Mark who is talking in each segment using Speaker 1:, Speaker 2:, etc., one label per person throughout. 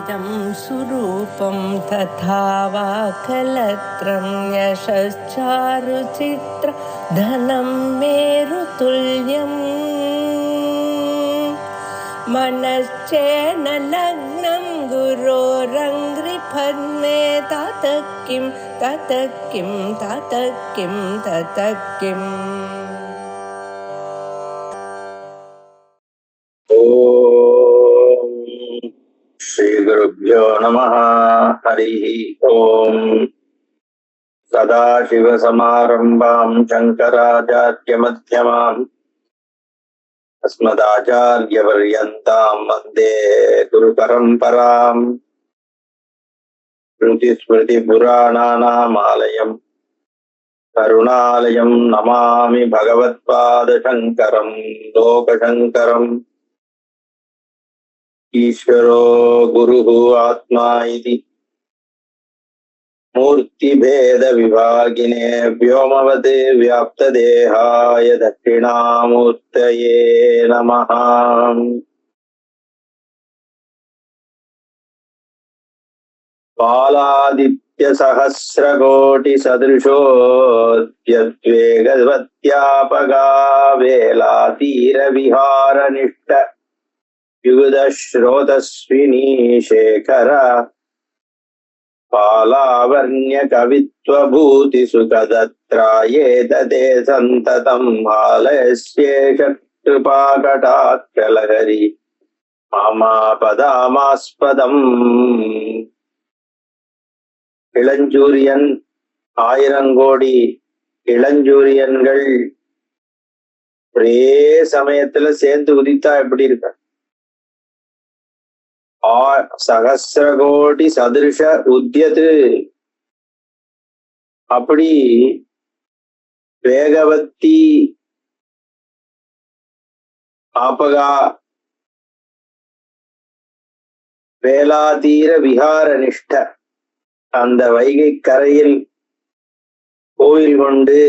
Speaker 1: इदं सुरूपं तथा वा कलत्रं यशश्चारुचित्र धनं मेरुतुल्यम् मनश्चेन लग्नं गुरोरङ्घ्रिपद्मे ततः किं ततः किं ततः किं ततः किम्
Speaker 2: श्रीगुरुभ्यो नमः। हरिः ओम्। सदाशिवसमारम्भां शङ्कराचार्यमध्यमाम् अस्मदाचार्यपर्यन्तां वन्दे गुरुपरम्पराम्। श्रुतिस्मृतिपुराणानामालयम् करुणालयं नमामि भगवत्पादशङ्करं लोकशङ्करम्। ईश्वरो गुरुः आत्मा इति मूर्तिभेदविभागिने व्योमवते व्याप्तदेहाय दक्षिणामूर्तये नमः। बालादित्यसहस्रकोटिसदृशोऽद्यद्वेगवत्यापगा वेलातीरविहारनिष्ठ युगदश्रोतस्विनी शेखर पालावर्ण्यकवित्वभूतिसुखदत्रायेतते सन्ततं हालयस्येष कृपाकटाक्षलहरी மாமாபதாமாஸ்பதம். இளஞ்சூரியன், ஆயிரங்கோடி இளஞ்சூரியன்கள் ஒரே சமயத்துல சேர்ந்து உதித்தா எப்படி இருக்க? சகசிரகோடி சதிருஷ உத்தியது. அப்படி வேகவத்தி ஆபகா வேலாதீர விஹார நிஷ்ட, அந்த வைகை கரையில் கோயில் கொண்டு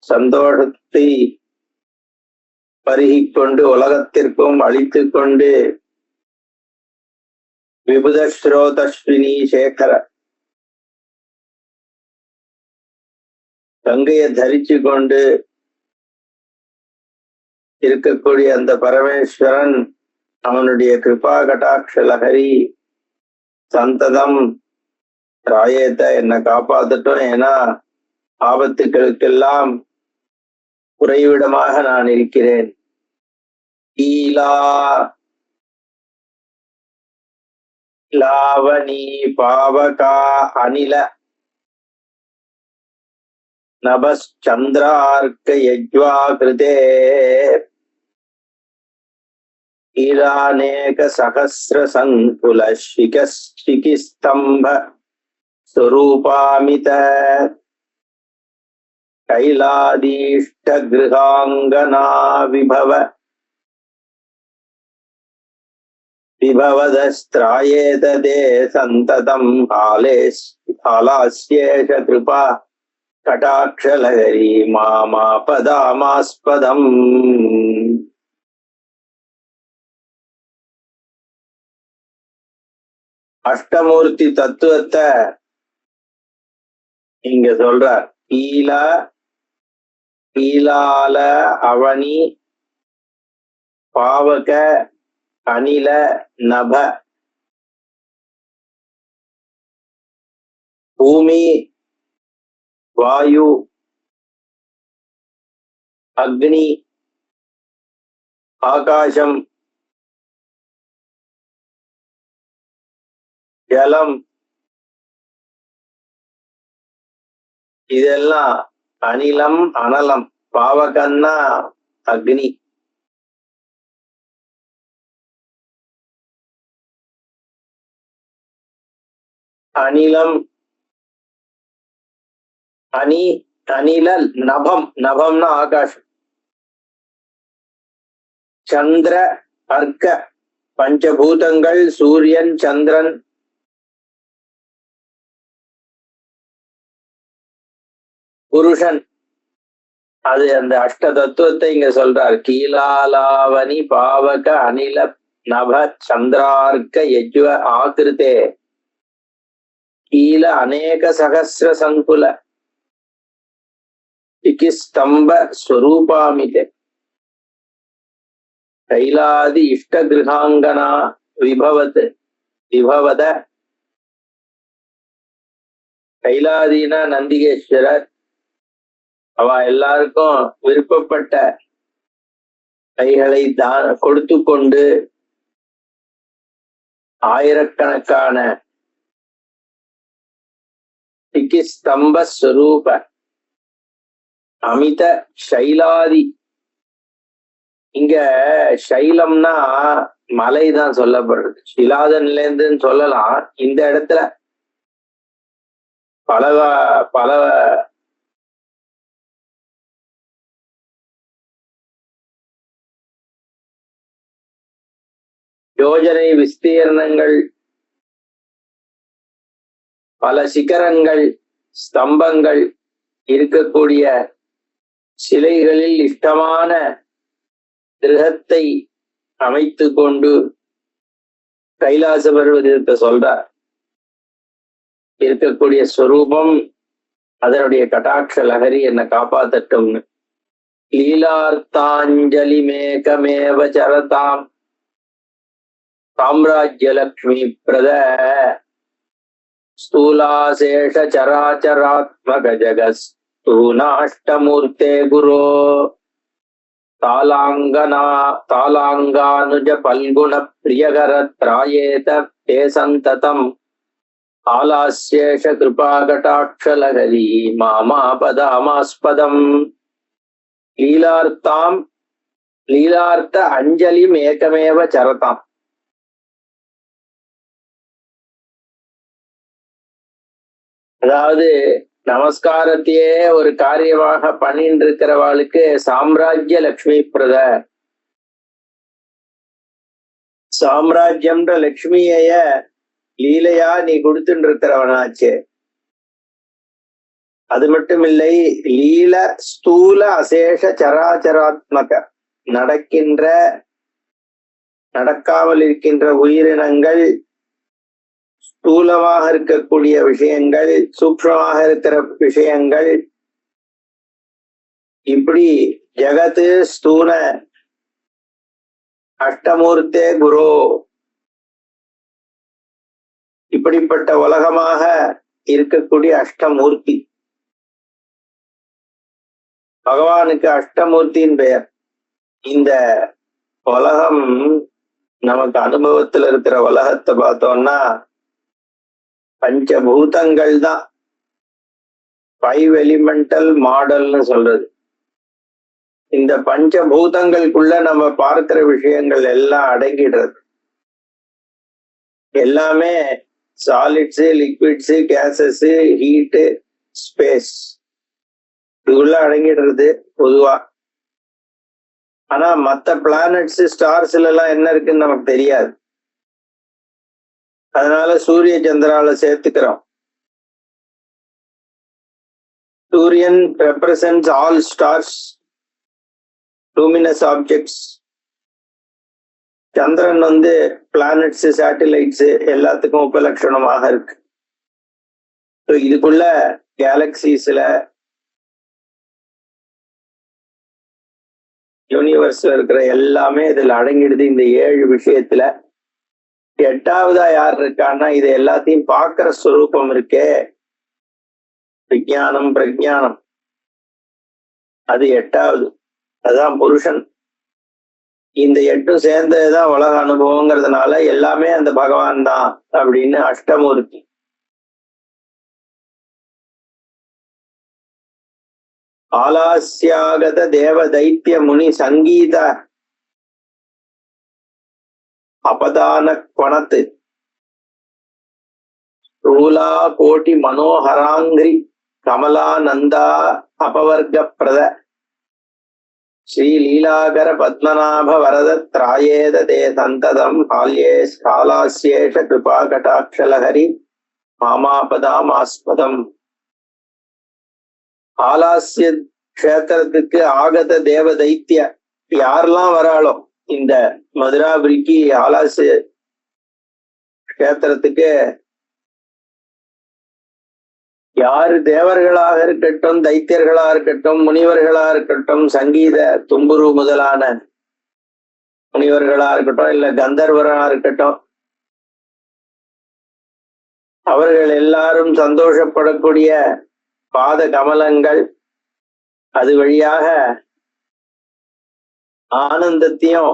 Speaker 2: சந்தோஷத்தை பருகிக்கொண்டு உலகத்திற்கும் அளித்துக் கொண்டு விபுதஸ்ரோதஸ்வினி சேகர, கங்கையை தரிச்சு கொண்டு இருக்கக்கூடிய அந்த பரமேஸ்வரன், அவனுடைய கிருபா கடாட்ச லஹரி சந்ததம் ராயேத்த, என்னை காப்பாத்தட்டும். ஏன்னா ஆபத்துக்களுக்கெல்லாம் உறைவிடமாக நான் இருக்கிறேன். ஈலா லாவணி பாவகா அனில நபஸ்சந்திரார்க்க யஜ்வா கிருதே ஈலாநேக சகஸ்ர சங்குல சிகிஸ்தம்ப ஸ்வரூபாமித கைலாதீஷ்ட கிருஹாங்கனா விபவ விபவதஸ்த்ராயேததே சந்ததம் ஹாலாஸ்யேஷ கிருபா கடாட்சலஹரி மாமாபதாமாஸ்பதம். அஷ்டமூர்த்தி தத்துவத்தை இங்க சொல்றார். ஈலால அவனி பாவக அனில நப, பூமி வாயு அக்னி ஆகாசம் ஜலம், இதெல்லாம் அனிலம் அனலம். பாவகன்னா அக்னி, அனிலம் அனில நபம், நபம்னா ஆகாஷம். சந்திர அர்க்க பஞ்சபூதங்கள், சூரியன் சந்திரன் புருஷன், அது அந்த அஷ்ட தத்துவத்தை இங்க சொல்றார். கீலாலாவணி பாவக அனில நப சந்திரார்க்க யஜ்வ ஆகிருதே கீல அநேக சகசிர சங்குல ஸ்தம்ப ஸ்வரூபாமிதே கைலாதி இஷ்ட கிருஹாங்கனா விபவத கைலாதீனா நந்திகேஸ்வரர் அவ எல்லாருக்கும் விருப்பப்பட்ட கைகளை கொடுத்து கொண்டு ஆயிரக்கணக்கான ஸ்தம்ப ஸ்வரூப அமித சைலாதி. இங்க சைலம்னா மலைதான் சொல்லப்படுறது, சிலாதன்லேருந்துன்னு சொல்லலாம். இந்த இடத்துல பல யோஜனை விஸ்தீர்ணங்கள், பல சிகரங்கள், ஸ்தம்பங்கள் இருக்கக்கூடிய சிலைகளில் இஷ்டமான கிரகத்தை அமைத்து கொண்டு கைலாச பர்வதத்தை சொல்றார். இருக்கக்கூடிய ஸ்வரூபம் அதனுடைய கடாட்ச லகரி என்னை காப்பாத்தட்டும்னு. லீலார்த்தாஞ்சலி மேகமேவ சரதாம் சாம்ராஜ்யலக்ஷ்மி பிரத ஸ்தூலாசேஷ சராச்சராத்மக ஜகஸ்தூனாஷ்டமூர்த்தே குரோ தாலாங்கானுஜ பல்குண பிரியகர திராயேத தே சந்ததம் ஆலாஸ்யேஷ கிருபாகடாட்சலகரி மாமாபதாமாஸ்பதம். லீலார்த்த அஞ்சலிம் ஏகமேவ சரதாம். அதாவது நமஸ்காரத்தையே ஒரு காரியமாக பண்ணிட்டு இருக்கிறவாளுக்கு சாம்ராஜ்ய லக்ஷ்மி பிரத, சாம்ராஜ்யம்ன்ற லட்சுமிய லீலையா நீ கொடுத்துட்டு இருக்கிறவனாச்சே. அது மட்டும் இல்லை, லீல ஸ்தூல அசேஷ சராச்சராத்மக, நடக்காமல் இருக்கின்ற உயிரினங்கள், ஸ்தூலமாக இருக்கக்கூடிய விஷயங்கள், சூக்ஷ்மமாக இருக்கிற விஷயங்கள், இப்படி ஜகத்து ஸ்தூல அஷ்டமூர்த்தே குரு, இப்படிப்பட்ட உலகமாக இருக்கக்கூடிய அஷ்டமூர்த்தி. பகவானுக்கு அஷ்டமூர்த்தியின் பெயர். இந்த உலகம் நமக்கு அனுபவத்தில் இருக்கிற உலகத்தை பார்த்தோம்னா பஞ்சபூதங்கள் தான். 5 எலிமெண்டல் மாடல்னு சொல்றது. இந்த பஞ்சபூதங்களுக்குள்ள நம்ம பார்க்கிற விஷயங்கள் எல்லாம் அடங்கிடுறது. எல்லாமே solids, liquids, cases, heat, space, இதுக்குள்ள அடங்கிடுறது பொதுவா. ஆனா மற்ற பிளானட்ஸ், ஸ்டார்ஸ்ல எல்லாம் என்ன இருக்குன்னு நமக்கு தெரியாது. அதனால சூரிய சந்திரால சேர்த்துக்கிறோம். சூரியன் represents all stars, luminous objects. சந்திரன் பிளானட்ஸ், சேட்டிலைட்ஸ் எல்லாத்துக்கும் உபலட்சணமாக இருக்கு. இதுக்குள்ள கேலக்சிஸ்ல, யூனிவர்ஸ்ல இருக்கிற எல்லாமே இதுல அடங்கிடுது இந்த 7 விஷயத்துல. 8வதா யார் இருக்கான்னா, இது எல்லாத்தையும் பார்க்கிற ஸ்வரூபம் இருக்கே, விஞ்ஞானம் பிரஜானம், அது 8வது. அதுதான் புருஷன். இந்த 8 சேர்ந்ததுதான் உலக அனுபவங்கிறதுனால எல்லாமே அந்த பகவான் தான் அப்படின்னு அஷ்டமூர்த்தி. ஆலாஸ்யாகத தேவ தைத்திய முனி சங்கீத அபதான கொணத்து ரூலா கோட்டி மனோஹராங்கிரி கமலானந்தா அபவர்க பிரத ஸ்ரீ லீலாகர பத்மநாப வரத திராயேத தே சந்ததம் காலாஸ்யேஷ கிருபா கடாட்சலஹரி மாமாபதாம் ஆஸ்பதம். ஆலாசிய கஷேத்திரத்துக்கு ஆகத தேவ தைத்திய யாரெல்லாம் வராளோ இந்த மதுராபுரிக்கு ஆலாசு கஷேத்திரத்துக்கு யாரு தேவர்களாக இருக்கட்டும், தைத்தியர்களா இருக்கட்டும், முனிவர்களா இருக்கட்டும், சங்கீத தும்புரு முதலான முனிவர்களா இருக்கட்டும், இல்ல கந்தர்வரா இருக்கட்டும், அவர்கள் எல்லாரும் சந்தோஷப்படக்கூடிய பாத கமலங்கள், அது வழியாக ஆனந்தத்தையும்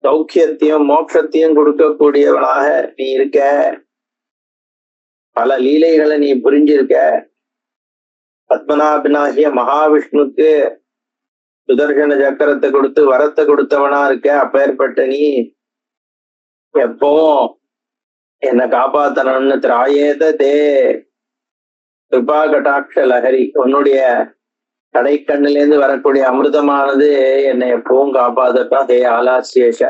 Speaker 2: சௌக்கியத்தையும் மோட்சத்தையும் கொடுக்கக்கூடியவனாக நீ இருக்க. பல லீலைகளை நீ புரிஞ்சிருக்க. பத்மநாபனாகிய மகாவிஷ்ணுக்கு சுதர்சன சக்கரத்தை கொடுத்து வரத்தை கொடுத்தவனா இருக்க. அப்பேற்பட்ட நீ எப்பவும் என்னை காப்பாத்தணும்னு திராயேத தே கிருபா கட்டாட்ச லஹரி, உன்னுடைய கடைக்கண்ணிலேருந்து வரக்கூடிய அமிர்தமானது என்னை எப்பவும் காப்பாத்தட்டும். ஹே ஆலாசேஷ.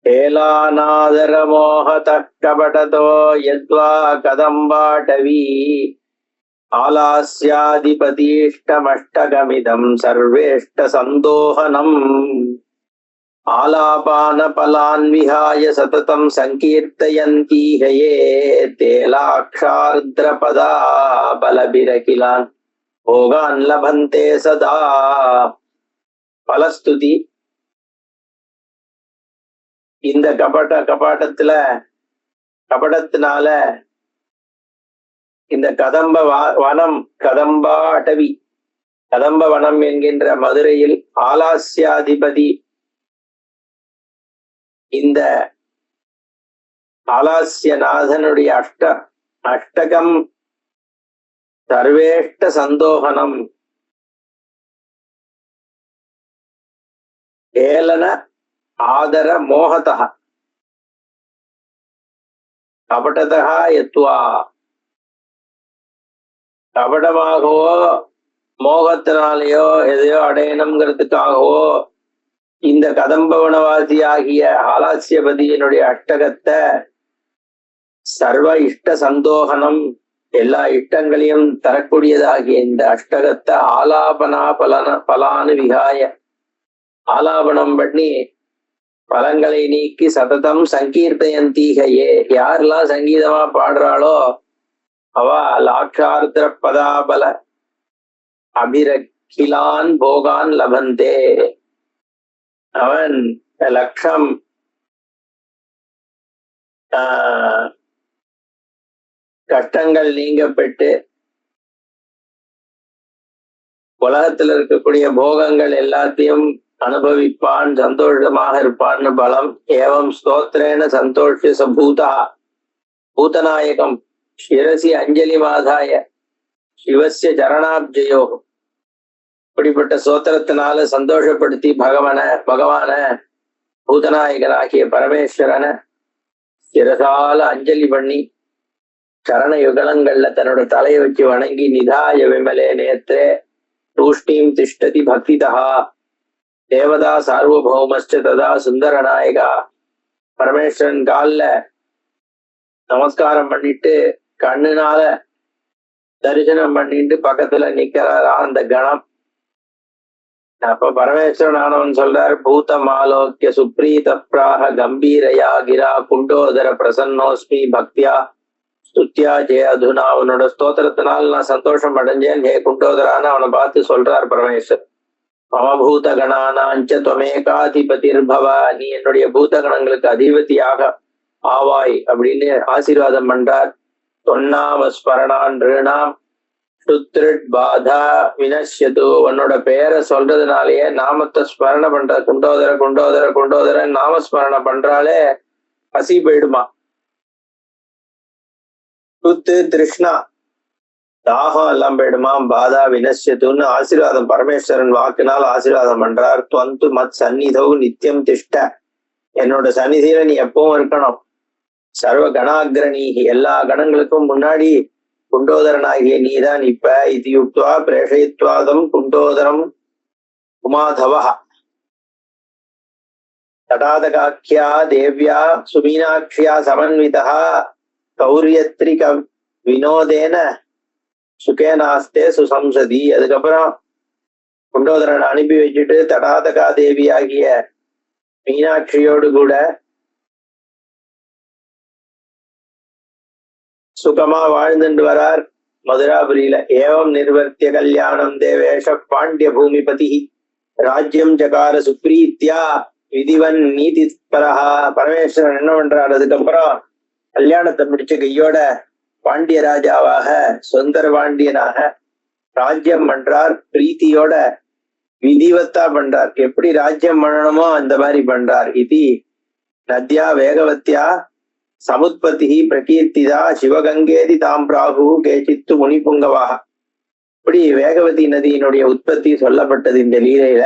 Speaker 2: ஏலாநாதர மோகத கபடதோ யத்வா கதம்பாடவி ஆலாஸ்யாதிபதீஷ்டமஷ்டகமிதம் சர்வேஷ்ட சந்தோஹனம் ஆலாபான பலான் விஹாய சததம் சங்கீர்த்தயந்தி ஹயே தேலாக்ஷார்த்ரபதா பலபிரகிலான் போகான் லபந்தே சதா. பலஸ்துதி. இந்த கபடத்தினால இந்த கதம்ப வனம், கதம்பா அடவி, கதம்ப வனம் என்கின்ற மதுரையில் ஆலாஸ்யாதிபதி, இந்த ஆலாஸ்யநாதனுடைய அஷ்டகம் சர்வேஷ்ட சந்தோகனம் ஏலன ஆதர மோகதா கபடதா யத்வா, கபடமாகவோ மோகத்தினாலேயோ எதையோ அடையணுங்கிறதுக்காகவோ இந்த கதம்பவனவாசி ஆகிய ஆலாசியபதியினுடைய அஷ்டகத்தை சர்வ இஷ்ட சந்தோகனம், எல்லா இஷ்டங்களையும் தரக்கூடியதாகிய இந்த அஷ்டகத்தை ஆலாபனா பலானு விகாய, ஆலாபனம் பண்ணி பலங்களை நீக்கி சததம் சங்கீர்த்தயந்தீகையே, யாரெல்லாம் சங்கீதமா பாடுறாளோ அவ லாட்சார்த்திர பதாபல அபிரகிலான் போகான் லபந்தே. அவன் லட்சம் கஷ்டங்கள் நீங்கப்பட்டு உலகத்தில் இருக்கக்கூடிய போகங்கள் எல்லாத்தையும் அனுபவிப்பான், சந்தோஷமாக இருப்பான்னு பலம். ஏவம் ஸ்தோத்திரேன சந்தோஷ சபூதா பூதநாயகம் சிரசி அஞ்சலி மாதாய சிவசிய சரணாப்ஜயோ. இப்படிப்பட்ட சோத்திரத்தினால சந்தோஷப்படுத்தி பகவான பூதநாயகனாகிய பரமேஸ்வரனை சிரசால அஞ்சலி பண்ணி சரண யுகலங்கள்ல தன்னோட தலையை வச்சு வணங்கி நிதாய விமலே நேத்ரே தூஷ்ணீம் திஷ்டதி பக்திதா தேவதா சார்வபௌமஸ்ட ததா சுந்தரநாயகா. பரமேஸ்வரன் காலில் நமஸ்காரம் பண்ணிட்டு கண்ணுனால தரிசனம் பண்ணிட்டு பக்கத்துல நிக்கிறாரா அந்த கணம். அப்ப பரமேஸ்வரன் ஆனவன் சொல்றார், பூத மாலோக்கிய சுப்ரீத பிராக கம்பீரயா கிரா குண்டோதர பிரசன்னோஸ்மி பக்தியா ஸ்துத்யா ஜெய அதுனா. அவனோட ஸ்தோத்திரத்தினால் நான் சந்தோஷம் அடைஞ்சேன் ஹே குண்டோதரான்னு அவனை பார்த்து சொல்றார் பரமேஸ்வர். மமபூத கணானாஞ்ச துவமேகாதிபதிர்பவ, நீ என்னுடைய பூதகணங்களுக்கு அதிபதியாக ஆவாய் அப்படின்னு ஆசீர்வாதம் பண்றார். தொன்னாம ஸ்மரணான் ரிணாம் சுத்ரிட் பாதா வினஷ்யது, உன்னோட பெயரை சொல்றதுனாலேயே நாமத்தை ஸ்மரண பண்ற குண்டோதர குண்டோதர குண்டோதர நாமஸ்மரண பண்றாலே பசி போயிடுமா. சுத்து திருஷ்ணா தாகம் எல்லாம் போயிடுமாம். பாதா வினஷ்யத்துன்னு ஆசீர்வாதம் பரமேஸ்வரன் வாக்குனால் ஆசீர்வாதம் பண்றார். துவந்து மத் சந்நிதௌ நித்தியம் திஷ்ட, என்னோட சந்நிதியில நீ எப்பவும் இருக்கணும். சர்வ கணாகிரணீகி, எல்லா கணங்களுக்கும் முன்னாடி குண்டோதரனாகிய நீதான். இப்ப இது யுக்துவா பிரேஷயித்வாதம் குண்டோதரம் உமாதவா தடாதகாக்கியா தேவ்யா சுமீனாட்சியா சமன்விதா கௌரியத்ரிக வினோதேன சுகேனாஸ்தே சுசம்சதி. அதுக்கப்புறம் குண்டோதரன் அனுப்பி வச்சுட்டு தடாதகா தேவி ஆகிய மீனாட்சியோடு கூட சுகமா வாழ்ந்துட்டு வரார் மதுராபுரியில. ஏவம் நிர்வர்த்திய கல்யாணம் தேவேஷ பாண்டிய பூமிபதி ராஜ்யம் ஜகார சுப்ரீத்யா விதிவன் நீதி பரஹா. பரமேஸ்வரன் என்ன பண்றார், அதுக்கப்புறம் கல்யாணத்தை முடிச்ச கையோட பாண்டிய ராஜாவாக சுந்தர பாண்டியனாக ராஜ்யம் பண்றார். பிரீத்தியோட விதிவத்தா பண்றார். எப்படி ராஜ்யம் பண்ணணுமோ அந்த மாதிரி பண்றார். இது நத்யா வேகவத்யா சமுத்பத்தி பிரகீர்த்திதா சிவகங்கேதி தாம் பிராகு கேச்சித்து முனிபுங்கவாக. இப்படி வேகவதி நதியினுடைய உற்பத்தி சொல்லப்பட்டது இந்த லீலையில.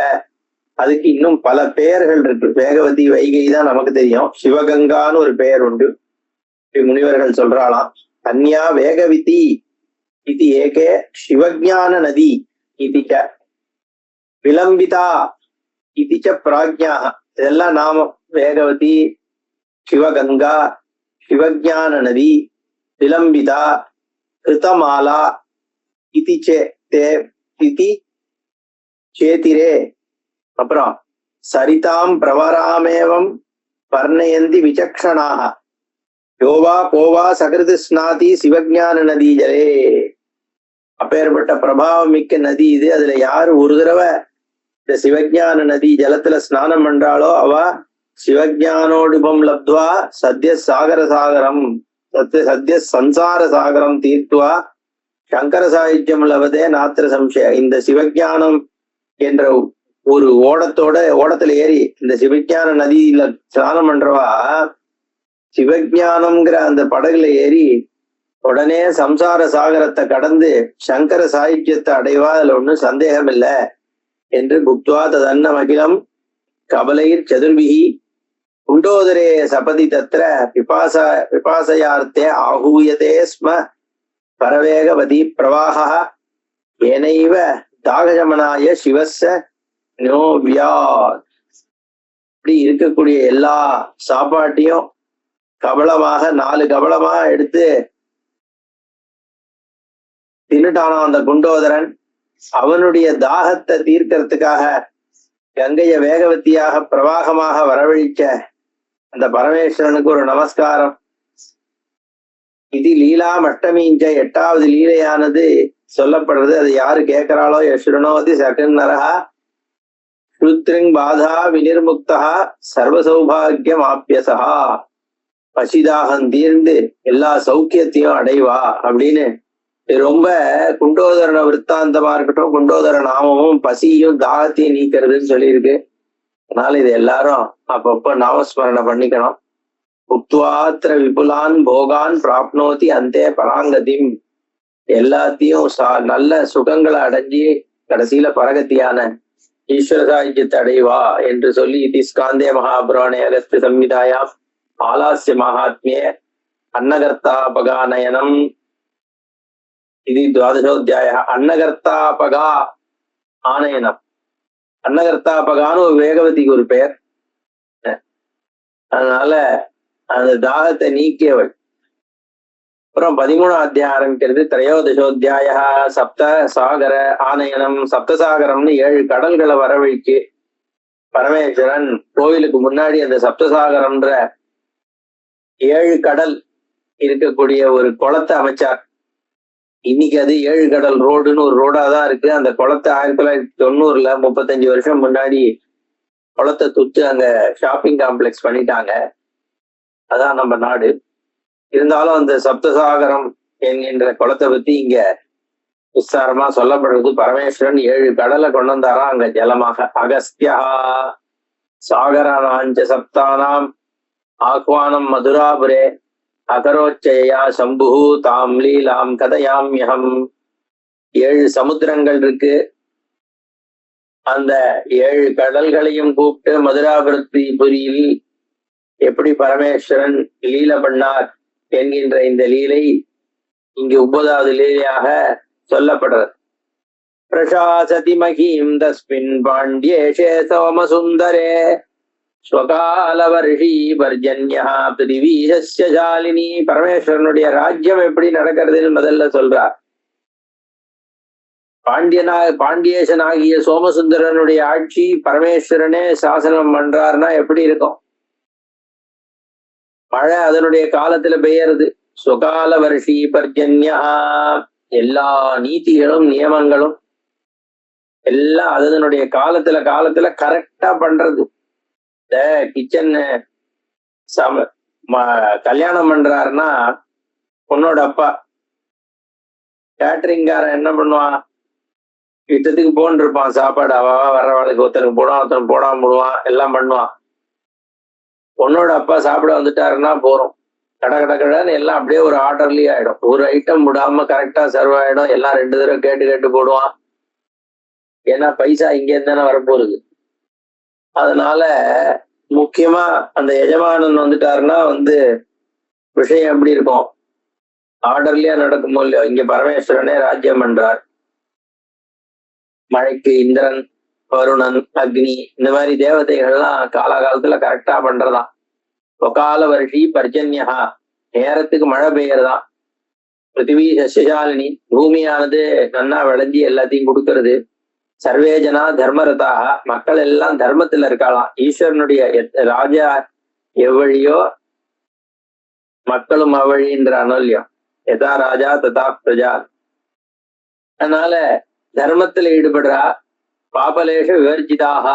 Speaker 2: அதுக்கு இன்னும் பல பெயர்கள் இருக்கு. வேகவதி வைகை தான் நமக்கு தெரியும். சிவகங்கான்னு ஒரு பெயர் உண்டு, முனிவர்கள் சொல்றாளாம். கன்யா வேகவிதி இது ஏகே சிவஜான நதி இதிச்ச விளம்பிதா இதிச்ச பிராஜ்யா. இதெல்லாம் நாமம். வேகவதி, சிவகங்கா, சிவஜான நதி, விளம்பிதா, கிருதமாலா இதி சேதிரே. அப்புறம் சரிதாம் பிரவராமேவம் வர்ணயந்தி விசக்ஷணாக யோவா கோவா சகிருது ஸ்நாதி சிவஜான நதி ஜலே. அப்பேற்பட்ட பிரபாவம் மிக்க நதி இது. அதுல யாரு ஒரு தடவை இந்த சிவஜான நதி ஜலத்துல ஸ்நானம் பண்றாளோ அவ சிவஜானோடுபம் லப்துவா சத்ய சாகர சாகரம் சத்ய சம்சார சாகரம் தீர்த்துவா சங்கர சாகித்யம் லவதே நாத்திர சம்சய. இந்த சிவஜானம் என்ற ஒரு ஓடத்துல ஏறி இந்த சிவஜான நதியில ஸ்நானம் பண்றவா சிவஜானம்ங்கிற அந்த படகுல ஏறி உடனே சம்சார சாகரத்தை கடந்து சங்கர சாகித்யத்தை அடைவா. அதுல ஒன்னும் சந்தேகம் இல்லை என்று புக்துவா ததன்ன அகிலம் கபலைர் சதுர்விகி குண்டோதரே சபதி தத்ர பிபாசையார்த்தே ஆகூயதே ஸ்ம பரவேகவதி பிரவாகா ஏனைவ தாகசமனாய சிவஸ்ஸ நோவ்யாத். இப்படி இருக்கக்கூடிய எல்லா சாப்பாட்டையும் கபளமாக 4 கபளமா எடுத்து தின்னுட்டானோ அந்த குண்டோதரன். அவனுடைய தாகத்தை தீர்க்கறதுக்காக கங்கைய வேகவத்தியாக பிரவாகமாக வரவழிச்ச அந்த பரமேஸ்வரனுக்கு ஒரு நமஸ்காரம். இது லீலா அஷ்டமீஞ்ச 8வது லீலையானது சொல்லப்படுறது. அது யாரு கேட்கிறாளோ யசுரனோதி சகன் நரகா ஸ்ருத்ரிங் பாதா வினிர்முக்தா சர்வசௌபாகியம் ஆப்பியசா. பசிதாகம் தீர்ந்து எல்லா சௌக்கியத்தையும் அடைவா அப்படின்னு ரொம்ப குண்டோதரன விற்த்தாந்தமா இருக்கட்டும், குண்டோதர நாமமும் பசியும் தாகத்தையும் நீக்கிறதுன்னு சொல்லியிருக்கு. அதனால இது எல்லாரும் அப்பப்ப நாமஸ்மரணை பண்ணிக்கணும். உக்துவாத்திர விபுலான் போகான் பிராப்னோதி அந்தே பராங்கதிம். எல்லாத்தையும் நல்ல சுகங்களை அடைஞ்சி கடைசியில பரகத்தியான ஈஸ்வர சாகித்யத்தை அடைவா என்று சொல்லி இதிஸ்காந்தே மகாபுராணே அகஸ்திய சம்ஹிதாயாம் ஆலாஸ்ய மகாத்மிய அன்னகர்த்தாபகாநயனம் இது 12ோத்தியாய. அன்னகர்த்தாபகா ஆனயனம். அன்னகர்த்தாபகான்னு ஒரு வேகவதிக்கு ஒரு பெயர். அதனால அந்த தாகத்தை நீக்கியவள். அப்புறம் 13வது அத்தியாயம் ஆரம்பிக்கிறது. 13ோத்தியாய சப்த சாகர ஆனயனம். சப்தசாகரம்னு 7 கடல்களை வரவழைக்கு பரமேஸ்வரன் கோவிலுக்கு முன்னாடி அந்த சப்தசாகரம்ன்ற 7 கடல் இருக்கக்கூடிய ஒரு குளத்தை அமைச்சார். இன்னைக்கு அது 7 கடல் ரோடுன்னு ஒரு ரோடா தான் இருக்கு. அந்த குளத்தை 1990ல 35 வருஷம் முன்னாடி குளத்தை துத்து அங்க ஷாப்பிங் காம்ப்ளெக்ஸ் பண்ணிட்டாங்க. அதான் நம்ம நாடு. இருந்தாலும் அந்த சப்தசாகரம் என்கின்ற குளத்தை பத்தி இங்க விஸ்தாரமா சொல்லப்படுறது. பரமேஸ்வரன் 7 கடலை கொண்டு வந்தாரா அங்க ஜலமாக. அகஸ்தியா சாகரானாஞ்ச சப்தானாம் ஆஹ்வானம் மதுராபுரே அகரோச்சயா சம்பு தாம் லீலாம் கதையாம்யகம். 7 சமுத்திரங்கள் இருக்கு. அந்த 7 கடல்களையும் கூப்பிட்டு மதுராபுரியில் எப்படி பரமேஸ்வரன் லீல பண்ணார் என்கின்ற இந்த லீலை இங்கு 9வது லீலையாக சொல்லப்படுறது. பிரசாசதி மகீம் தஸ்மின் பாண்டியேஷே சோமசுந்தரே ஸ்வகாலவர்ஷி பர்ஜன்யா பிருதிவீஷஸ்ய ஜாலினி. பரமேஸ்வரனுடைய ராஜ்யம் எப்படி நடக்கிறதுன்னு முதல்ல சொல்றார். பாண்டியேசனாகிய சோமசுந்தரனுடைய ஆட்சி பரமேஸ்வரனே சாசனம் பண்றாருன்னா எப்படி இருக்கும்? மழை அதனுடைய காலத்துல பெய்யறது. சுகால வருஷி பர்ஜன்யா, எல்லா நீதிகளும் நியமங்களும் எல்லாம் அதனுடைய காலத்துல கரெக்டா பண்றது. இந்த கிச்சன் கல்யாணம் பண்றாருன்னா பொண்ணோட அப்பா கேட்டரிங்காரன் என்ன பண்ணுவான்? இஷ்டத்துக்கு போன்னு இருப்பான். சாப்பாடு வர்றவளுக்கு ஒருத்தனுக்கு போடுவான், ஒருத்தனுக்கு போடாம போடுவான், எல்லாம் பண்ணுவான். பொண்ணோட அப்பா சாப்பிட வந்துட்டாருன்னா போறோம், கடன்னு எல்லாம் அப்படியே ஒரு ஆர்டர்லயே ஆயிடும். ஒரு ஐட்டம் விடாம கரெக்டா சர்வ் ஆயிடும். எல்லாம் 2 தடவை கேட்டு போடுவான். ஏன்னா பைசா இங்க இருந்தானே வரப்போகுது. அதனால முக்கியமா அந்த எஜமானன் வந்துட்டாருன்னா விஷயம் எப்படி இருக்கும்? ஆர்டர்லயா நடக்குமோ இல்லையோ. இங்க பரமேஸ்வரனே ராஜ்யம் பண்றார். மழைக்கு இந்திரன், வருணன், அக்னி, இந்த மாதிரி தேவதைகள்லாம் காலகாலத்துல கரெக்டா பண்றதாம். ஒகால வருஷி பர்ஜன்யா, நேரத்துக்கு மழை பெய்யறதாம். பிருத்திவி சசியாலினி, பூமியானது நன்னா விளைஞ்சி எல்லாத்தையும் கொடுக்கறது. சர்வே ஜனா தர்மரதாக, மக்கள் எல்லாம் தர்மத்துல இருக்காளாம். ஈஸ்வரனுடைய ராஜா எவ்வழியோ மக்களும் அவ்வழின்றானோ இல்லையோ. எதா ராஜா ததா பிரஜா. அதனால தர்மத்துல ஈடுபடுறா. பாபலேஷ விவர்ஜிதாக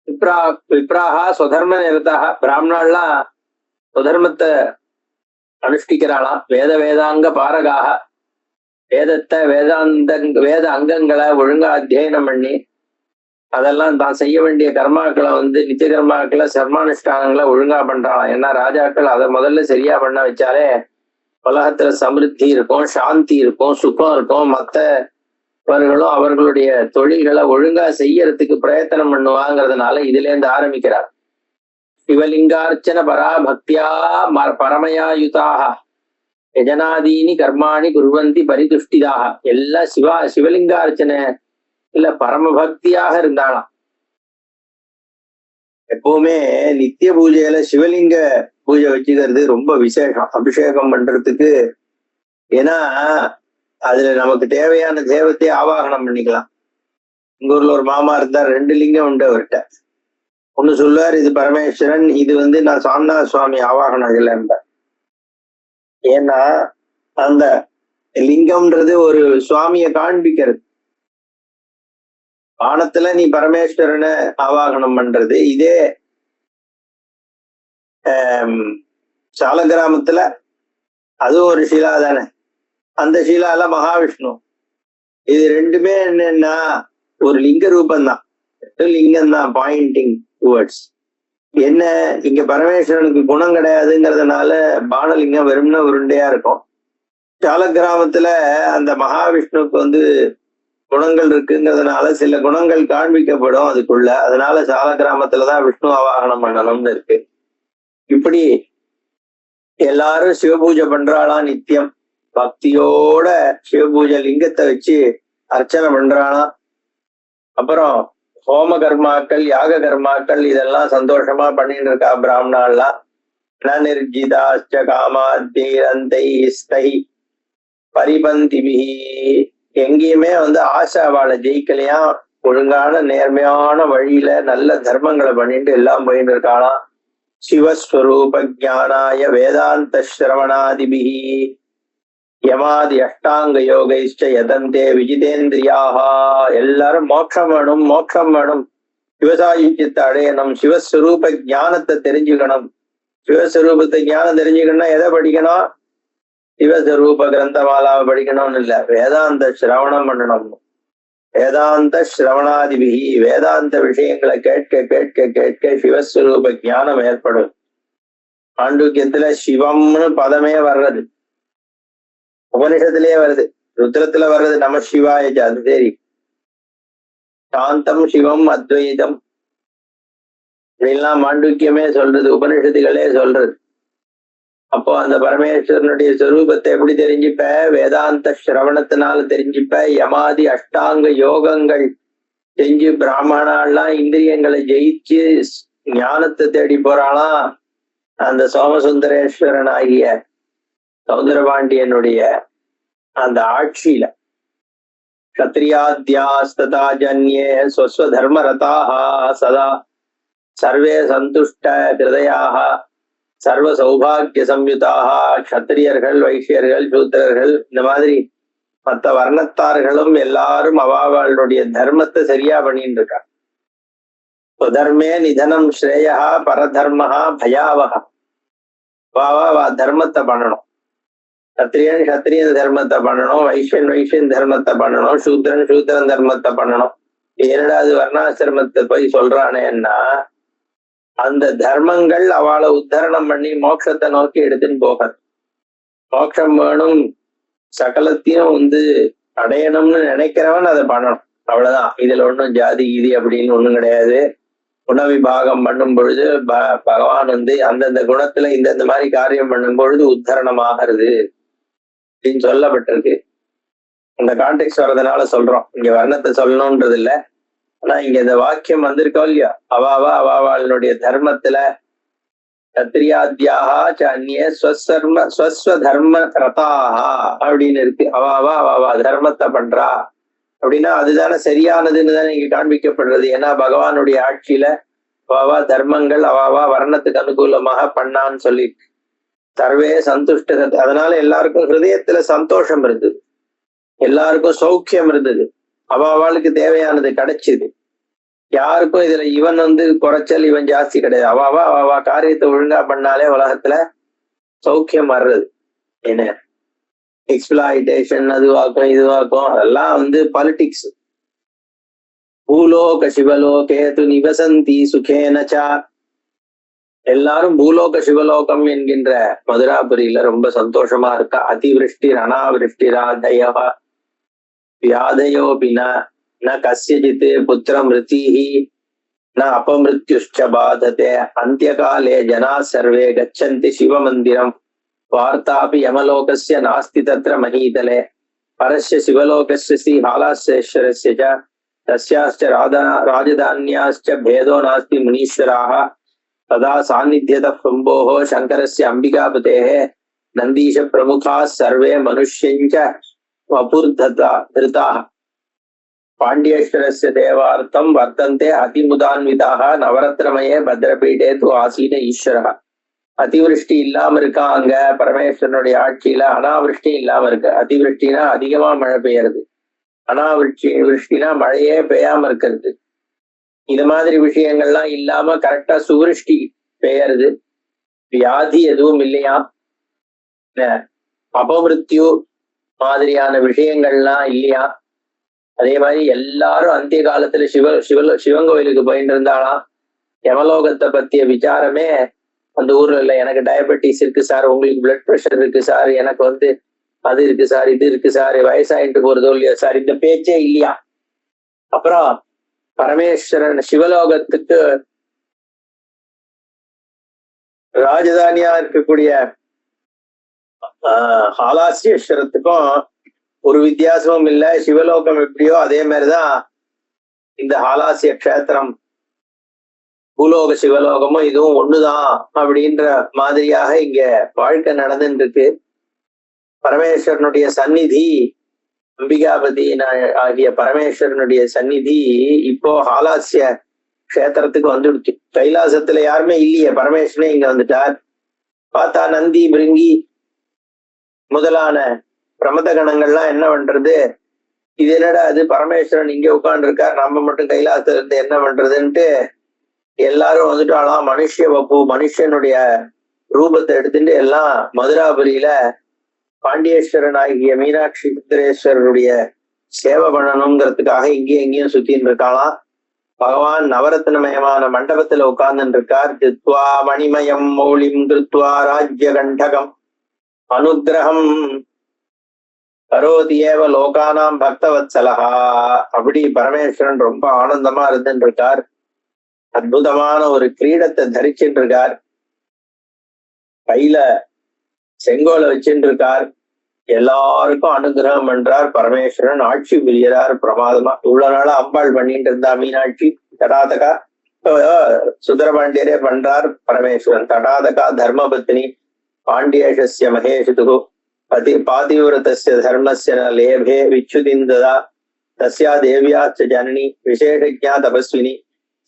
Speaker 2: விப்ராகா ஸ்வதர்ம நிரதாக, பிராமணாலாம் ஸ்வதர்மத்தை அனுஷ்டிக்கிறாளாம். வேதாங்க பாரகாக, வேதத்தை வேத அங்கங்களை ஒழுங்கா அத்தியனம் பண்ணி அதெல்லாம் தான் செய்ய வேண்டிய கர்மாக்களை நித்திய கர்மாக்களை சர்மானுஷ்டானங்களை ஒழுங்கா பண்றாளாம். ஏன்னா ராஜாக்கள் அதை முதல்ல சரியா பண்ண வச்சாலே உலகத்துல சமிருத்தி இருக்கும், சாந்தி இருக்கும், சுகம் இருக்கும். மற்றவர்களும் அவர்களுடைய தொழில்களை ஒழுங்கா செய்யறதுக்கு பிரயத்தனம் பண்ணுவாங்கிறதுனால இதுல இருந்து ஆரம்பிக்கிறார். சிவலிங்கார்ச்சன பராபக்தியா பரமயாயுதாக யஜனாதீனி கர்மாணி குர்வந்தி பரிதுஷ்டிதாக. எல்லாம் சிவலிங்கார்ச்சனை இல்ல பரமபக்தியாக இருந்தாலாம். எப்பவுமே நித்திய பூஜையில சிவலிங்க பூஜை வச்சுக்கிறது ரொம்ப விசேஷம், அபிஷேகம் பண்றதுக்கு. ஏன்னா அதுல நமக்கு தேவையான தேவத்தையே ஆவாகனம் பண்ணிக்கலாம். எங்க ஊர்ல ஒரு மாமா இருந்தார், 2 லிங்கம் உண்டு அவர்கிட்ட. ஒண்ணு சொல்லுவார், இது பரமேஸ்வரன், இது நான் சாமிநாத சுவாமி ஆவாகனம் இல்லைன்ற. ஏன்னா அந்த லிங்கம்ன்றது ஒரு சுவாமியை காண்பிக்கிறது. வானத்துல நீ பரமேஸ்வரனை ஆவாகனம் பண்றது. இதே சால கிராமத்துல அது ஒரு ஷீலா தானே, அந்த ஷீலால மகாவிஷ்ணு. இது ரெண்டுமே என்னன்னா ஒரு லிங்க ரூபந்தான், லிங்கம் தான், பாயிண்டிங் டுவர்ட்ஸ். என்ன இங்க பரமேஸ்வரனுக்கு குணம் கிடையாதுங்கிறதுனால பானலிங்கம் வெறும்னா உருண்டையா இருக்கும். சால கிராமத்துல அந்த மகாவிஷ்ணுக்கு குணங்கள் இருக்குங்கிறதுனால சில குணங்கள் காண்பிக்கப்படும் அதுக்குள்ள. அதனால சால கிராமத்துலதான் விஷ்ணு ஆவாகனம் பண்ணணும்னு இருக்கு. இப்படி எல்லாரும் சிவபூஜை பண்றாளாம். நித்தியம் பக்தியோட சிவபூஜை லிங்கத்தை வச்சு அர்ச்சனை பண்றாளாம். அப்புறம் ஹோம கர்மாக்கள், யாக கர்மாக்கள் இதெல்லாம் சந்தோஷமா பண்ணிட்டு இருக்கா பிராமணாலாம். நிர்ஜிதாச்ச காமாத்தீரந்தை ஸ்தை பரிபந்திபிஹி. எங்கேயுமே ஆசை அவளை ஜெயிக்கலையா. ஒழுங்கான நேர்மையான வழியில நல்ல தர்மங்களை பண்ணிட்டு எல்லாம் போயிட்டு இருக்காளாம். சிவஸ்வரூப ஜானாய வேதாந்த சிரவணாதிபிஹி யமாதி அஷ்டாங்க யோகைஷ்ட யதந்தே விஜிதேந்திரியாகா. எல்லாரும் மோட்சம் வேணும், மோட்சம் வேணும், சிவசாயுஜ்யத்தை அடையணும், சிவஸ்வரூப ஞானத்தை தெரிஞ்சுக்கணும். சிவஸ்வரூபத்தை ஞானம் தெரிஞ்சுக்கணும்னா எதை படிக்கணும்? சிவஸ்வரூப கிரந்தமாலாவை படிக்கணும்னு இல்லை, வேதாந்த சிரவணம் பண்ணணும். வேதாந்த சிரவணாதிபிகி, வேதாந்த விஷயங்களை கேட்க கேட்க கேட்க சிவஸ்வரூப ஞானம் ஏற்படும். மாண்டூக்கியத்துல சிவம்னு பதமே வர்றது உபனிஷத்திலேயே வருது, ருத்ரத்துல வர்றது நம சிவாய. அது சரி, சாந்தம் சிவம் அத்வைதம் இப்படிலாம் மாண்டூக்கியமே சொல்றது, உபனிஷத்துகளே சொல்றது. அப்போ அந்த பரமேஸ்வரனுடைய சொரூபத்தை எப்படி தெரிஞ்சுப்ப? வேதாந்த சிரவணத்தினால தெரிஞ்சுப்ப. யமாதி அஷ்டாங்க யோகங்கள் செஞ்சு பிராமணாலாம் இந்திரியங்களை ஜெயிச்சு ஞானத்தை தேடி போறாளாம். அந்த சோமசுந்தரேஸ்வரன் ஆகிய சௌந்தரபாண்டியனுடைய அந்த ஆட்சியில क्षत्रियाद्यास्तथा जन्ये स्वस्वधर्मरताः सदा सर्वे सन्तुष्ट हृदयाः சர்வ சௌபாகிய சம்யுதாக. க்ஷத்திரியர்கள், வைஷ்யர்கள், சூத்திரர்கள், இந்த மாதிரி மற்ற வர்ணத்தார்களும் எல்லாரும் அவாவாளுடைய தர்மத்தை சரியா பண்ணிட்டு இருக்கா. சுதர்மே நிதனம் ஸ்ரேயா பரதர்மஹா பயாவகா. வா தர்மத்தை பண்ணணும். சத்திரியன் சத்திரியன் தர்மத்தை பண்ணணும், வைஷ்யன் வைஷ்யன் தர்மத்தை பண்ணணும், சூத்திரன் சூத்திரன் தர்மத்தை பண்ணணும். என்னடா அது வர்ணாசிரமத்தை போய் சொல்றானேன்னா, அந்த தர்மங்கள் அவளை உத்தரணம் பண்ணி மோட்சத்தை நோக்கி எடுத்துன்னு போகாது. மோட்சம் வேணும், சகலத்தையும் அடையணும்னு நினைக்கிறவன் அதை பண்ணணும், அவ்வளவுதான். இதுல ஒன்றும் ஜாதி கீதி அப்படின்னு ஒண்ணும் கிடையாது. குணவிபாகம் பண்ணும் பொழுது பகவான் அந்தந்த குணத்துல இந்த மாதிரி காரியம் பண்ணும் பொழுது உத்தரணமாகிறது அப்படின்னு சொல்லப்பட்டிருக்கு. அந்த கான்டெக்ட் வர்றதுனால சொல்றோம், இங்க வர்ணத்தை சொல்லணும்ன்றது இல்ல. ஆனா இங்க இந்த வாக்கியம் வந்திருக்கோ இல்லையா, அவாவாளுடைய தர்மத்துல சத்திரியாத்யாகா சான்யே ஸ்வஸ்வதர்ம ரதாஹா அப்படின்னு இருக்கு. அவாவா தர்மத்தை பண்றா அப்படின்னா அதுதானே சரியானதுன்னு தானே இங்க காண்பிக்கப்படுறது. ஏன்னா பகவானுடைய ஆட்சியில அவாவா தர்மங்கள் அவாவா வர்ணத்துக்கு அனுகூலமாக பண்ணான்னு சொல்லி சர்வே சந்துஷ்ட. அதனால எல்லாருக்கும் ஹிருதயத்துல சந்தோஷம் இருந்தது, எல்லாருக்கும் சௌக்கியம் இருந்தது, அவாவாளுக்கு தேவையானது கிடைச்சிது. யாருக்கும் இதுல இவன் குறைச்சல் இவன் ஜாஸ்தி கிடையாது. அவாவா காரியத்தை ஒழுங்கா பண்ணாலே உலகத்துல சௌக்கியம் வர்றது. என்ன எக்ஸ்பிளாய்டேஷன் அதுவாக்கும் இதுவாக்கும் அதெல்லாம் பாலிடிக்ஸ். பூலோக சிவலோகேது நிவசந்தி சுகேனச்சா. எல்லாரும் பூலோக சிவலோகம் என்கின்ற மதுராபுரியில ரொம்ப சந்தோஷமா இருக்கா. அதிவிருஷ்டி அனாவிருஷ்டிராதயவா வியாதயோபின ந கஸ்யஜித் புத்திர மிருதிஹி ந அபமிருத்யுஷ்ச பாததே. அந்தியகாலே ஜனா சர்வே கச்சந்தி சிவமந்திரம் வார்த்தாபி யமலோகஸ்ய நாஸ்தி தத்ர மஹீதலே. பரஸ்ய சிவலோகஸ்ய ஸ்ரீ ஹாலாசேஸ்வரஸ்ய ச தஸ்யாஸ்ச ராஜதான்யாஸ்ச பேதோ நாஸ்தி முனீஸ்வராः ததா சாநித்யதः பிரம்போः சங்கரஸ்ய அம்பிகாபதேः நந்தீஷ பிரமுகாः சர்வே மனுஷ்யஞ்ச வபுர்ததாः. பாண்டியேஸ்வரஸ்ய தேவார்த்தம் வர்த்தந்தே அதிமுதான்விதாக நவரத்னமயே பத்ரபீடே து ஆசீன ஈஸ்வரः. அதிவிருஷ்டி இல்லாம இருக்கா அங்க பரமேஸ்வரனுடைய ஆட்சியில, அனாவிருஷ்டி இல்லாம இருக்கு. அதிவிருஷ்டினா அதிகமா மழை பெய்யறது, விருஷ்டினா மழையே பெய்யாம இருக்கிறது. இது மாதிரி விஷயங்கள்லாம் இல்லாம கரெக்டா சுவிருஷ்டி பெய்யறது. வியாதி எதுவும் இல்லையா, அபமிருத்யு மாதிரியான விஷயங்கள்லாம் இல்லையா. அதே மாதிரி எல்லாரும் அந்திய காலத்துல சிவன் கோயிலுக்கு போயிட்டு இருந்தாலாம். யமலோகத்தை பத்திய விசாரமே அந்த ஊர்ல இல்ல. எனக்கு டயபெட்டிஸ் இருக்கு சார், உங்களுக்கு பிளட் ப்ரெஷர் இருக்கு சார், எனக்கு அது இருக்கு சார், இது இருக்கு சார், வயசாயிட்டு போறதோ இல்லையா சார், இந்த பேச்சே இல்லையா. அப்புறம் பரமேஸ்வரன் சிவலோகத்துக்கு ராஜதானியா இருக்கக்கூடிய ஹாலாசியேஸ்வரத்துக்கும் ஒரு வித்தியாசமும் இல்லை. சிவலோகம் எப்படியோ அதே மாதிரிதான் இந்த ஹாலாசிய கஷேத்திரம் பூலோக சிவலோகமும் இதுவும் ஒண்ணுதான் அப்படின்ற மாதிரியாக இங்க வாழ்க்கை நடந்துட்டு இருக்கு. பரமேஸ்வரனுடைய சந்நிதி, அம்பிகாபதி ஆகிய பரமேஸ்வரனுடைய சந்நிதி இப்போ ஹாலாசிய கஷேத்திரத்துக்கு வந்துடுச்சு. கைலாசத்துல யாருமே இல்லையே, பரமேஸ்வரனே இங்க வந்துட்டார். பார்த்தா நந்தி பிருங்கி முதலான பிரமத கணங்கள்லாம் என்ன பண்றது, இது என்னடா அது பரமேஸ்வரன் இங்க உட்கார்ந்து இருக்கார், நம்ம மட்டும் கைலாசத்துல இருந்து என்ன பண்றதுன்ட்டு எல்லாரும் வந்துட்டாலாம். மனுஷ வப்பு மனுஷனுடைய ரூபத்தை எடுத்துட்டு எல்லாம் மதுராபுரியில பாண்டியேஸ்வரன் ஆகிய மீனாட்சி சுந்தரேஸ்வரருடைய சேவை பண்ணணுங்கிறதுக்காக இங்கேயும் எங்கேயும் சுத்தின்னு இருக்காளாம். பகவான் நவரத்னமயமான மண்டபத்துல உட்கார்ந்துட்டு இருக்கார். திருத்வா மணிமயம் மௌலிம் கிருத்வா ராஜ்ய கண்டகம் அனுகிரகம் கரோதி ஏவ லோகானாம் பக்தவத்சலஹா. அப்படி பரமேஸ்வரன் ரொம்ப ஆனந்தமா இருந்துட்டு இருக்கார். அற்புதமான ஒரு கிரீடத்தை தரிச்சுட்டு இருக்கார். கையில செங்கோலை வச்சுட்டு இருக்கார். எல்லாருக்கும் அனுகிரகம் பண்றார். பரமேஸ்வரன் ஆட்சி புரியறார் பிரமாதமா. இவ்வளவு நாளா அம்பாள் பண்ணிட்டு இருந்தா மீனாட்சி, தடாதகா சுந்தரபாண்டியரே பண்றார் பரமேஸ்வரன். தடாதகா தர்மபத்னி பாண்டியேஷஸ்ய மகேஷுது பாதிவிரதஸ்ய தர்மஸ்ய லேபே விச்சுதிந்ததா தஸ்யா தேவியாச்ச ஜனனி விசேஷஜா தபஸ்வினி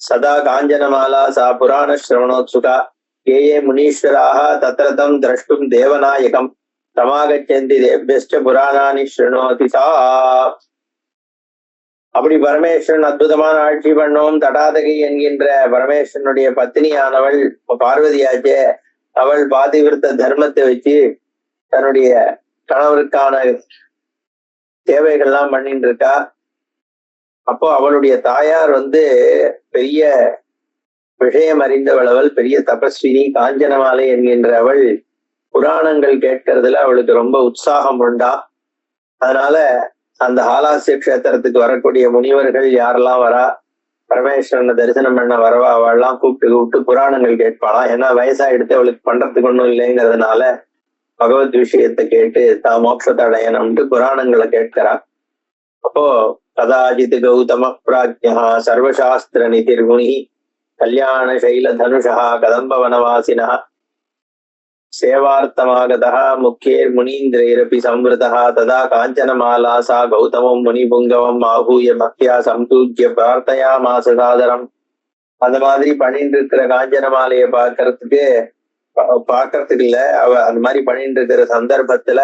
Speaker 2: சதா காஞ்சனமாலா சா புராண ஸ்ரவணோத்சுகா ஏ முனீஸ்வராக தத்ரதம் திரஷ்டும் தேவநாயகம் சமாகச்சந்தி தேவ்யஸ்ட புராணானி ஸ்ருணோதி சா. அப்படி பரமேஸ்வரன் அற்புதமான ஆட்சி பண்ணோம். தடாதகை என்கின்ற பரமேஸ்வரனுடைய பத்தினியானவள் பார்வதியாச்சே, அவள் பாதிவிருத்த தர்மத்தை வச்சு தன்னுடைய கணவருக்கான தேவைகள்லாம் பண்ணிட்டு இருக்கா. அப்போ அவளுடைய தாயார் பெரிய விஷயம் அறிந்தவள், அவள் பெரிய தபஸ்வினி காஞ்சனமாலை என்கின்ற அவள் புராணங்கள் கேட்கறதுல அவளுக்கு ரொம்ப உற்சாகம் உண்டா. அதனால அந்த ஹாலாசிய கஷேத்திரத்துக்கு வரக்கூடிய முனிவர்கள் யாரெல்லாம் வரா, பரமேஸ்வரனை தரிசனம் பண்ண வரவா, அவள்லாம் கூப்பிட்டு புராணங்கள் கேட்பாளாம். ஏன்னா வயசா எடுத்து அவளுக்கு பண்றதுக்கு ஒண்ணும் இல்லைங்கிறதுனால பகவத் விஷயத்தை கேட்டு தான் மோட்சத்தை அடையணும்ட்டு புராணங்களை கேட்கிறா. அப்போ கதாஜித் கௌதம பிராஜ்யா சர்வசாஸ்திர நிதிர்முனி கல்யாண சைல தனுஷா கதம்ப வனவாசினா சேவார்த்தமாகதா முக்கியர் முனீந்திரைரபி சம்வதா ததா காஞ்சனமாலா சா கௌதமம் முனிபுங்கவம் ஆகூய பக்தியா சம்பூஜ்ய பிரார்த்தயா மாசசாதரம். அந்த மாதிரி பண்ணிட்டு இருக்கிற காஞ்சனமாலையை பார்க்கறதுக்கு இல்ல, அவ அந்த மாதிரி பண்ணிட்டு இருக்கிற சந்தர்ப்பத்துல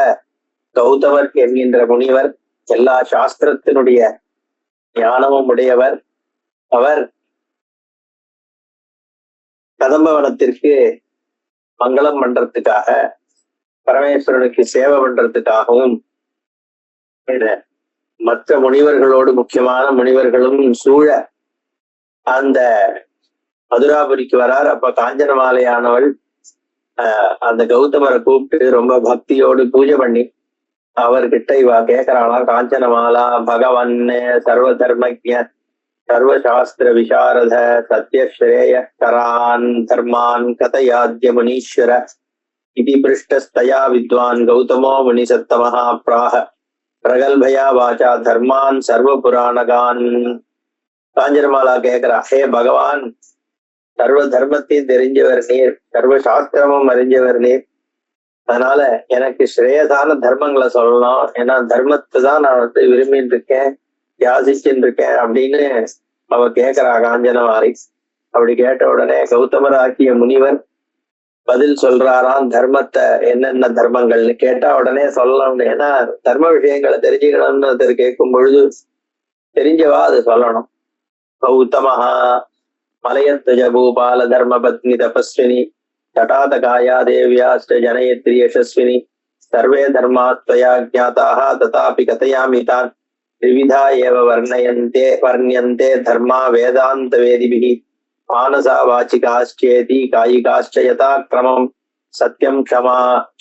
Speaker 2: கௌதமர் என்கின்ற முனிவர் எல்லா சாஸ்திரத்தினுடைய ஞானமும் உடையவர். அவர் கதம்பவனத்திற்கு மங்களம் பண்றதுக்காக, பரமேஸ்வரனுக்கு சேவை பண்றதுக்காகவும் மற்ற முனிவர்களோடு முக்கியமான முனிவர்களும் சூழ அந்த மதுராபுரிக்கு வரார். அப்ப காஞ்சனமாலையானவள் அந்த கௌதமரை கூப்பிட்டு ரொம்ப பக்தியோடு பூஜை பண்ணி அவர்கிட்ட இவா கேட்கிறாளா, காஞ்சனமாலா பகவன் சர்வ தர்மஜ சர்வசாஸ்திர விசாரத சத்யஸ்ரேய கரான் தர்மான் கதயாத்ய முனீஸ்வர இது பிருஷ்டஸ்தயா வித்வான் கௌதமோ முனிசத்தமஹா பிராக பிரகல்பயா வாச்சா தர்மான் சர்வ புராணகான். காஞ்சனமாலா கேட்கிறா, ஹே பகவான், சர்வ தர்மத்தையும் தெரிஞ்சவர் நீர், சர்வ சாஸ்திரமும் அறிஞ்சவர் நீர். அதனால எனக்கு ஸ்ரேயசான தர்மங்களை சொல்லணும். ஏன்னா தர்மத்தை தான் நான் விரும்பின்னு இருக்கேன், யாசிச்சுட்டு இருக்கேன் அப்படின்னு அவ கேட்கிறா காஞ்சனமாலை. அப்படி கேட்ட உடனே கௌதமராக்கிய முனிவர் பதில் சொல்றாராம், தர்மத்தை என்னென்ன தர்மங்கள்னு கேட்டா உடனே சொல்லணும்னு. ஏன்னா தர்ம விஷயங்களை தெரிஞ்சுக்கணும்னு கேட்கும் பொழுது தெரிஞ்சவா அது சொல்லணும். கௌதமஹா மலையத்வஜ பூபால தர்ம பத்னி தபஸ்வினி தடாதகாயா தேவியாஸ்ட ஜனயத்ரி யசஸ்வினி சர்வே தர்மாத்வயா ஜாதாக ததாபி கதையாமி தான் திரிவிதா ஏவ வர்ணியந்தே தர்மா வேதாந்த வேதிபிஹி மானசா வாச்சிகாஸ்சேதி காயிகாஸ்ச யதா கிரமம் சத்யம் க்ஷமா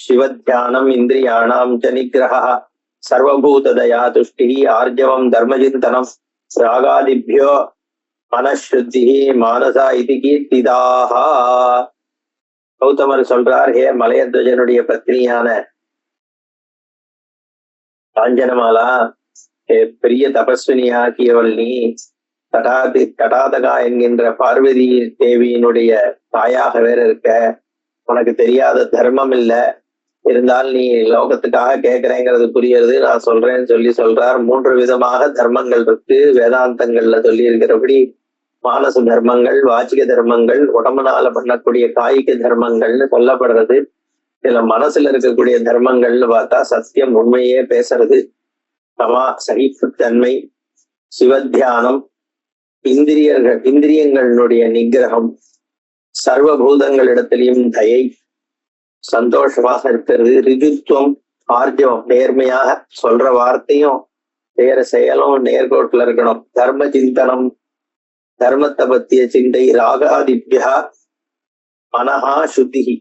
Speaker 2: சிவத்யானம் இந்திரியாணாம் ச நிகிரஹः சர்வபூததயா துஷ்டிஹி ஆர்ஜவம் தர்மசிந்தனம் ராகாதிப்யோ மனசுத்தி மானசா இது கீர்த்திதாக. கௌதமர் சொல்றார், ஹே மலையத்வஜனுடைய பத்னியான காஞ்சனமாலா, பெரிய தபஸ்வினியாக்கியவள் நீ, தடாதகா என்கின்ற பார்வதி தேவியினுடைய தாயாக வேற இருக்க, உனக்கு தெரியாத தர்மம் இல்ல, இருந்தால் நீ லோகத்துக்காக கேட்கிறேங்கிறது புரியுறது, நான் சொல்றேன்னு சொல்றார். 3 விதமாக தர்மங்கள் இருக்கு வேதாந்தங்கள்ல சொல்லி இருக்கிறபடி. மானச தர்மங்கள், வாச்சிக தர்மங்கள், உடம்புனால பண்ணக்கூடிய காய்க தர்மங்கள்னு சொல்லப்படுறது. இதுல மனசுல இருக்கக்கூடிய தர்மங்கள்னு பார்த்தா சத்தியம், உண்மையே பேசுறது, சமா சகிப்புத்தன்மை, சிவத்தியானம், இந்திரியங்களுடைய நிகிரகம், சர்வபூதங்களிடத்திலையும் தயை, சந்தோஷமாக இருக்கிறது, ரிஜுத்துவம், ஆர்ஜவம், நேர்மையாக சொல்ற வார்த்தையும் வேற செயலும் நேர்கோட்டுல இருக்கணும், தர்ம சிந்தனம், தர்மத்தை பத்திய சிந்தை, ராகாதிப்யா மனஹா சுத்திகி,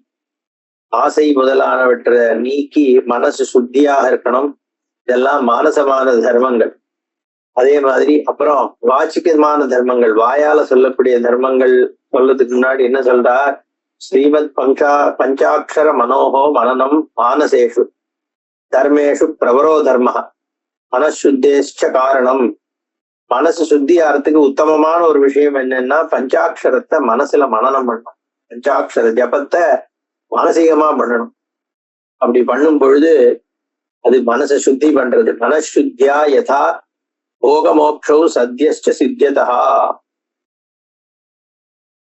Speaker 2: ஆசை முதலானவற்றை நீக்கி மனசு சுத்தியாக இருக்கணும். இதெல்லாம் மானசமான தர்மங்கள். அதே மாதிரி அப்புறம் வாச்சிகமான தர்மங்கள், வாயால சொல்லக்கூடிய தர்மங்கள் சொல்றதுக்கு முன்னாடி என்ன சொல்றார், ஸ்ரீமத் பஞ்சாட்சர மனோகோ மனனம் மானசேஷு தர்மேஷு பிரவரோ தர்ம மனசுத்தேஷ்ட காரணம். மனசு சுத்தி ஆறதுக்கு உத்தமமான ஒரு விஷயம் என்னன்னா பஞ்சாட்சரத்தை மனசுல மனனம் பண்ணணும், பஞ்சாட்சர ஜபத்தை மானசீகமா பண்ணணும். அப்படி பண்ணும் பொழுது அது மனசை சுத்தி பண்றது. மனசுத்தியா யதா போகமோக்ஷௌ சத்யஸ்ச சித்தியதா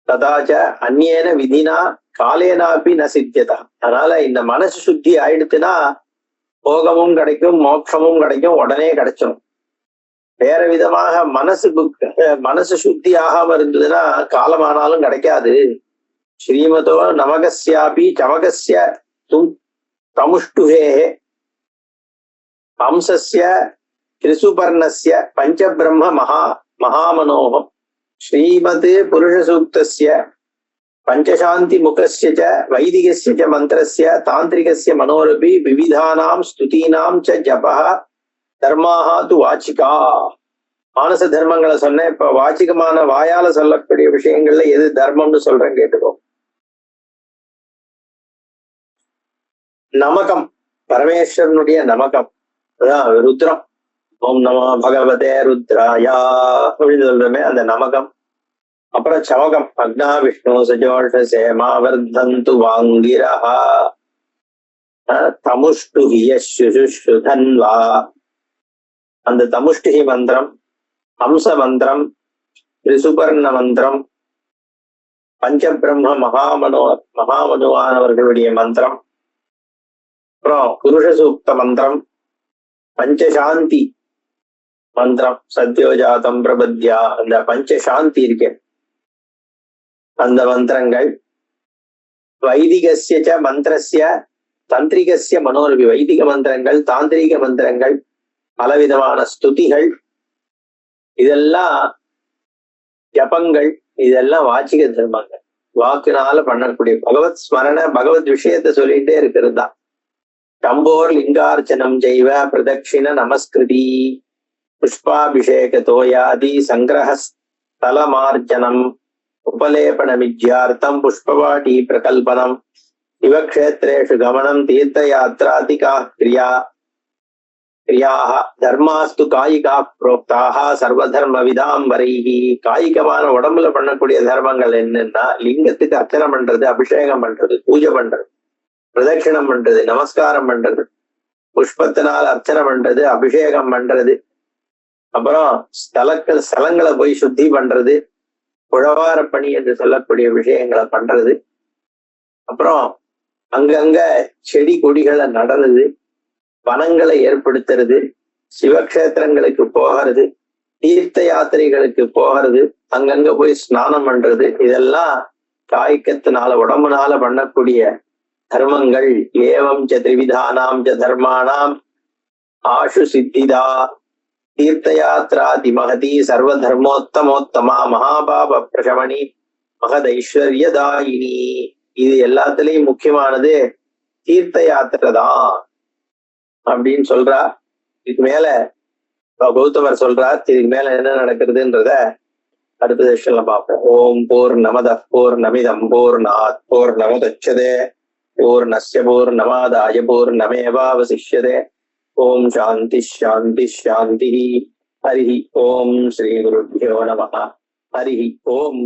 Speaker 2: ததாச்ச அந்யேன விதினா காலேனாப்பி ந சித்தியதா. அதனால இந்த மனசு சுத்தி ஆயிடுத்துன்னா போகமும் கிடைக்கும், மோட்சமும் கிடைக்கும், உடனே கிடைச்சிடும். வேற விதமாக மனசு சுத்தி ஆகாம இருந்ததுன்னா காலமானாலும் கிடைக்காது. ஸ்ரீமதோ நமகஸ்யாபி சமகஸ்ய தமுஷ்டுஹே ஹம்சஸ்ய திரிசுபர்ணஸ்ய பஞ்சபிரம்ம மகாமனோகம் ஸ்ரீமத் புருஷ சூக்தஸ்ய பஞ்சசாந்தி முகஸ்ய ச வைதிகஸ்ய ச மந்திரஸ்ய தாந்திரிகஸ்ய மனோரபி விவிதானாம் ஸ்துதீனாம் ச ஜபஹ தர்மாக து வாச்சிகா. மானச தர்மங்களை சொன்னேன். இப்ப வாச்சிகமான வாயால சொல்லக்கூடிய விஷயங்கள்ல எது தர்மம்னு சொல்றேன், கேட்டுக்கோ. நமகம், பரமேஸ்வரனுடைய நமகம், அதான் ருத்ரம். ஓம் நமோ பகவதே ருத்ராயா அப்படின்னு சொல்றமே அந்த நமகம். அப்புறம் சமகம், அக்னா விஷ்ணு சஜோஷ சேமாவர்தந்து வாங்கிரஹா தமுஷ்டுஹி யசுஷுதன்வா. அந்த தமுஷ்டுஹி மந்திரம், ஹம்ச மந்திரம், திரிசுபர்ண மந்திரம், பஞ்சபிரம்ம மகாமனுவானவர்களுடைய மந்திரம், அப்புறம் புருஷ சூக்த மந்திரம், பஞ்சசாந்தி மந்திரம், சத்யோஜாதம் பிரபத்யா, அந்த பஞ்சசாந்தி இருக்கே அந்த மந்திரங்கள், வைதிகஸ்ய ச மந்திரஸ்ய தந்திரிகஸ்ய மனோரபி, வைதிக மந்திரங்கள், தாந்திரிக மந்திரங்கள், பலவிதமான ஸ்துதிகள், இதெல்லாம் ஜபங்கள், இதெல்லாம் வாச்சிக தர்மங்கள். வாக்குனால பண்ணக்கூடிய பகவத் ஸ்மரண, பகவத் விஷயத்தை சொல்லிட்டே இருக்கிறது தான். கம்போர் லிங்கார்ச்சனம் ஜெய்வ பிரதட்சிண நமஸ்கிருதி புஷ்பாபிஷேக தோயாதி சங்கிரஹஸ்தலமார்ஜனம் உபலேபனமிஜ்யார்த்தம் புஷ்பவாட்டி பிரகல்பனம் சிவக்ஷேத்ரேஷு கமனம் தீர்த்தயாத்ராதிகா கிரியாः தர்மாஸ்து காயிகா புரோக்தாக சர்வதர்ம விதாம்பரைஹி. காய்கமான உடம்புல பண்ணக்கூடிய தர்மங்கள் என்னன்னா, லிங்கத்துக்கு அர்ச்சனை பண்றது, அபிஷேகம் பண்றது, பூஜை பண்றது, பிரதட்சிணம் பண்றது, நமஸ்காரம் பண்றது, புஷ்பத்தினால் அர்ச்சனை பண்றது, அபிஷேகம் பண்றது, அப்புறம் ஸ்தலங்களை போய் சுத்தி பண்றது, புழவார பணி என்று சொல்லக்கூடிய விஷயங்களை பண்றது, அப்புறம் அங்கங்க செடி கொடிகளை நடுறது, வனங்களை ஏற்படுத்துறது, சிவக்ஷேத்திரங்களுக்கு போகிறது, தீர்த்த யாத்திரைகளுக்கு போகிறது, அங்கங்க போய் ஸ்நானம் பண்றது, இதெல்லாம் காய்கத்தினால உடம்புனால பண்ணக்கூடிய தர்மங்கள். ஏவம் ச திரிவிதானாம் ச தர்மாணாம் ஆஷு சித்திதா தீர்த்தயாத்ராதி மகதி சர்வ தர்மோத்தமோத்தமா மகாபாப பிரசமணி மகதைஸ்வர்யதாயினி. இது எல்லாத்துலயும் முக்கியமானது தீர்த்த யாத்திரை தான் அப்படின்னு சொல்றா. இதுக்கு மேல கௌதமர் சொல்றார். இதுக்கு மேல என்ன நடக்கிறதுன்றத அடுத்த செஷன்ல பார்ப்போம். ஓம் பூர்ணமத பூர்ணமிதம் பூர்ணாத் பூர்ணமுதச்யதே பூர்ணஸ்ய பூர்ணமாதாய பூர்ணமேவாவசிஷ்யதே. ஓம் சாந்தி சாந்தி சாந்தி. ஹரி ஓம் ஸ்ரீ குருभ्यो நமः. ஹரி ஓம்.